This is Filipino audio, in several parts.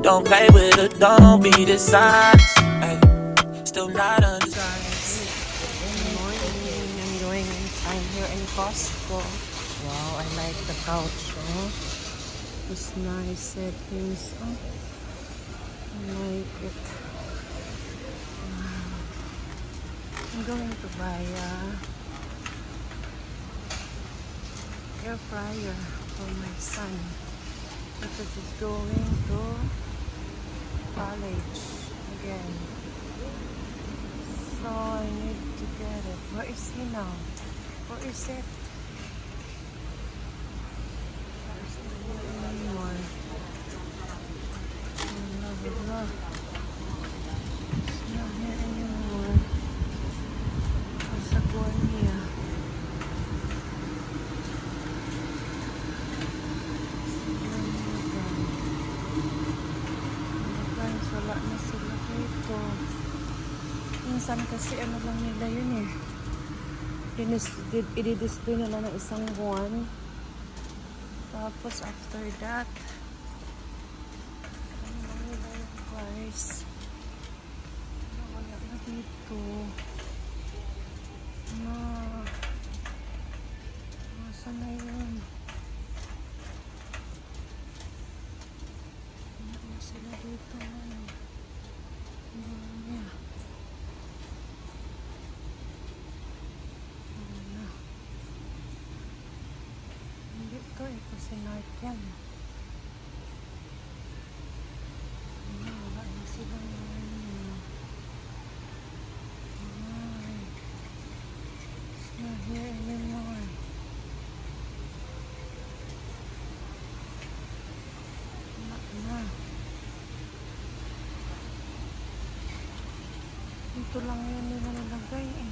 Don't play with it, don't be dishonest. Ay, still not understanding. Good morning. I'm here in Costco. Wow, I like the couch. Oh, this nice settings. Oh, I like it. I'm going to buy a air fryer for my son because he's going to college again. So I need to get it. Where is he now? Where is it? There's no anymore. Blah, blah, blah. It's not here anymore. Kasaguan niya. Guys, wala na sila dito. Minsan kasi ano lang nila yun eh. I-display nila ng isang buwan. Tapos after that, ano lang nila yung price. Wala na dito. Nasaan na yun? Wala na sila dito. Ito eh, kasi night yan. Wala na sila ngayon. It's not here anymore. Wala na. Dito lang yun nila nalagay eh.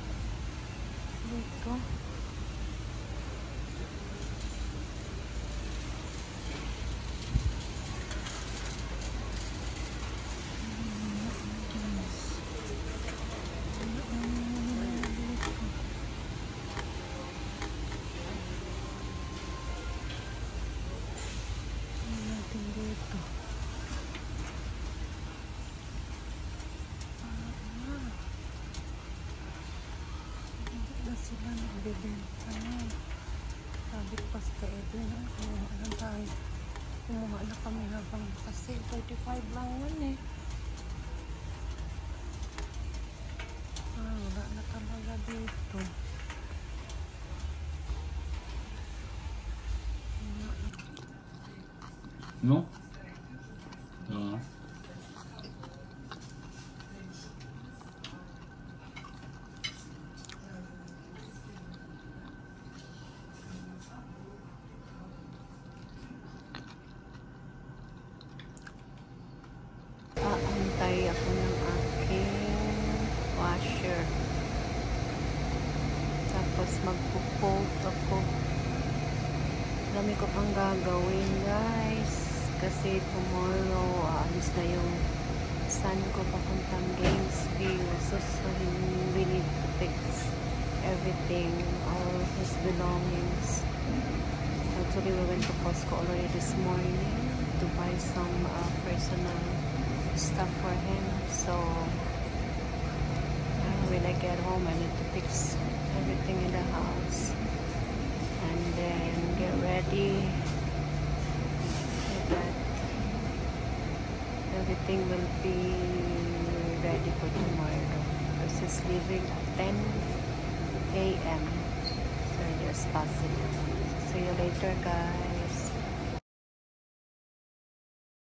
Dito. Sila nagbibenta na. Sabi ko kasi kay Edwin, kumuha lang tayo. Kumuha na kami habang kasi 35 lang yun eh. Wala na talaga dito. No? Aantay ako ng aking washer. Tapos magpo-fold ako. Dami ko pang gagawin guys. Kasi tomorrow aalis na yung son ko papuntang Gainesville. So we need to fix everything, all his belongings. Actually we went to Costco already this morning to buy some personal stuff for him. So when I get home I need to fix everything in the house and then get ready so that everything will be ready for tomorrow because he's leaving at 10 a.m. so just possible. See you later guys.